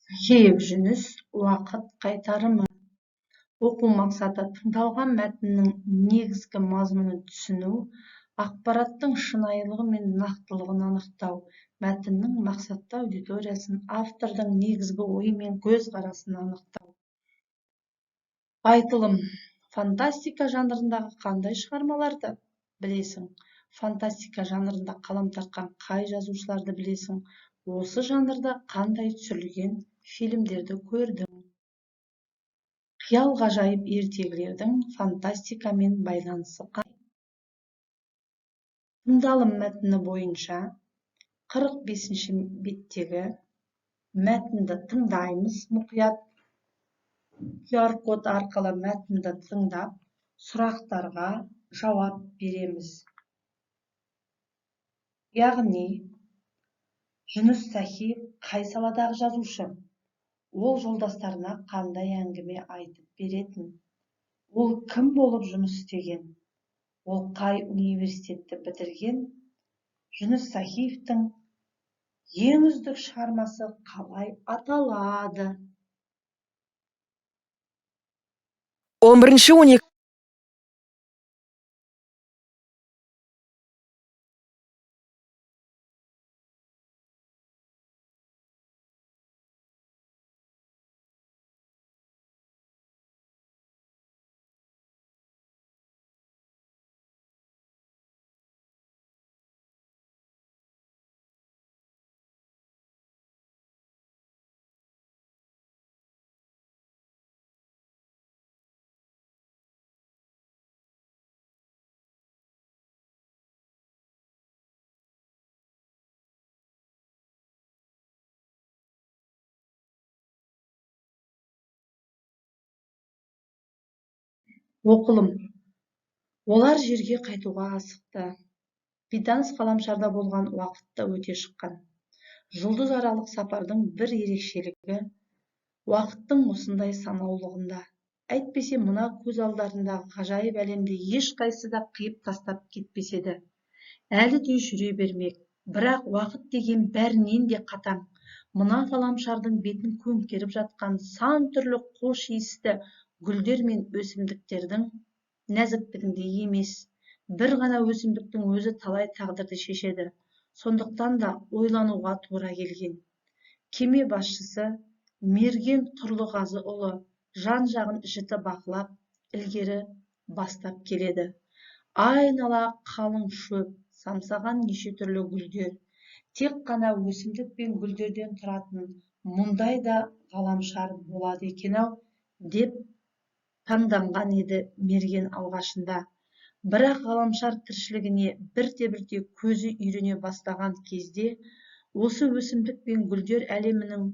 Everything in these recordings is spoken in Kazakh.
Жиып жүніс уақыт қайтарымы. Оқу мақсаты тыңдалған мәтіннің негізгі мазмұнын түсіну, ақпараттың шынайылығы мен нақтылығын анықтау, мәтіннің мақсатты аудиториясын, автордың негізгі ойы мен көзқарасын анықтау. Айтылым. Фантастика жанрындағы қандай шығармаларды білесің? Фантастика жанрында қалам тартқан қай жазушыларды білесің? Осы жанрда қандай түсірілген фильмдерді көрдің? Қиял ғажайып ертегілердің фантастикамен байланысы қандай? Тыңдалым мәтіні бойынша 45-ші беттегі мәтінді тыңдаймыз мұқият. QR код арқылы мәтінді тыңдап, сұрақтарға жауап береміз. Яғни, Жүніс Сахиев қай саладағы жазушы? Ол жолдастарына қандай әңгіме айтып беретін? Ол кім болып жұмыс істеген? Ол қай университетті бітірген? Жүніс Сахиевтің ең үздік шығармасы қалай аталады? 11-12Оқылым. Олар жерге қайтуға асықты. Бейтаныс ғаламшарда болған уақытта өте шыққан. Жұлдыз аралық сапардың бір ерекшелігі уақыттың осындай санаулығында. Әйтпесе мына көз алдарындағы ғажайып әлемде ешқайсы да қиып тастап кетпес еді. Әлі де жүре бермек. Бірақ уақыт деген бәрінен де қатаң. Мына ғаламшардың бетін көмкеріп жатқан сан түрлі қош иісті гүлдер мен өсімдіктердің нәзіктігінде емес, бір ғана өсімдіктің өзі талай тағдырды шешеді. Сондықтан да ойлануға тура келген. Кеме басшысы Мерген Тұрлығазыұлы жан-жағын жіті бақылап, ілгері бастап келеді. Айнала қалың шөп, самсаған неше түрлі гүлдер. Тек қана өсімдік пен гүлдерден тұратын мұндай да ғаламшар болады екен-ау деп таңданған еді Мерген алғашында. Бірақ ғаламшар тіршілігіне бірте-бірте көзі үйрене бастаған кезде, осы өсімдік пен гүлдер әлемінің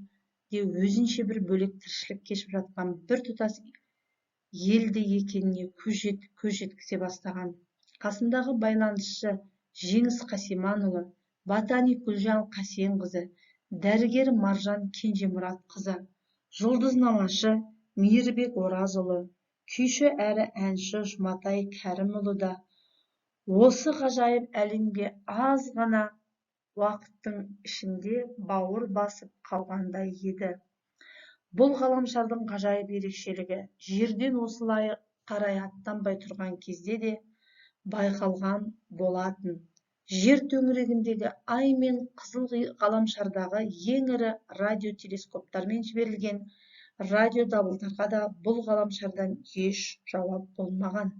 де өзінше бір бөлек тіршілік кешіп жатқан бір тұтас елді екеніне көз жеткізе бастаған. Қасындағы байланысшы Жеңіс Қасиманұлы, ботаник Гүлжан Қасенқызы, дәрігер Маржан Кенжемұратқызы, жұлдыз намашы Мейірбек Оразұлы, күйші әрі әнші Жұматай Кәрімұлы да осы ғажайып әлемге аз ғана уақыттың ішінде бауыр басып қалғандай еді. Бұл ғаламшардың ғажайып ерекшелігі жерден осылай қарай аттанбай тұрған кезде де байқалған болатын. Жер төңірегіндегі ай мен қызыл ғаламшардағы ең ірі радиотелескоптармен жіберілген радиодабылдарға да бұл ғаламшардан еш жауап болмаған.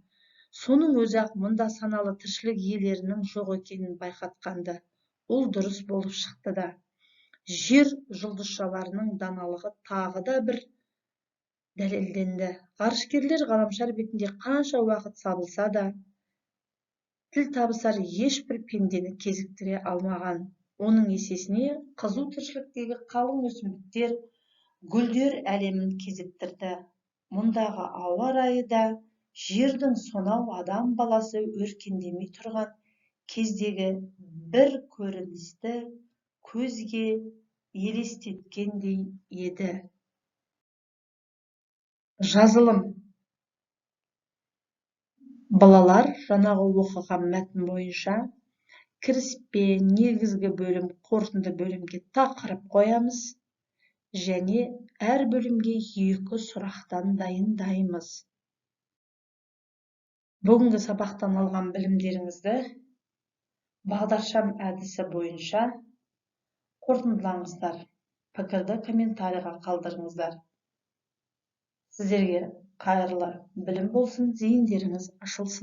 Соның өзі-ақ мұнда саналы тіршілік иелерінің жоқ екенін байқатқанды. Ол дұрыс болып шықты да. Жер жұлдызшаларының даналығы тағы да бір дәлелденді. Ғарышкерлер ғаламшар бетінде қанша уақыт сабылса да, тіл табысар ешбір пендені кезіктіре алмаған. Оның есесіне қызу тіршіліктегі қалың өсімдіктер, гүлдер әлемін кезіктірді. Мұндағы ауа райы да жердің сонау адам баласы өркендемей тұрған кездегі бір көріністі көзге елестеткендей еді. Жазылым. Балалар жаңағы оқыған мәтін бойынша кіріспе, негізгі бөлім, қорытынды бөлімге тақырып қоямыз. және әр бөлімге 2 сұрақтан дайындаймыз. Бүгінгі сабақтан алған білімдеріңізді бағдаршам әдісі бойынша қорытындылаңыздар. Пікірді комментарийға қалдырыңыздар. Сіздерге қайырлы білім болсын, зейіндеріңіз ашылсын.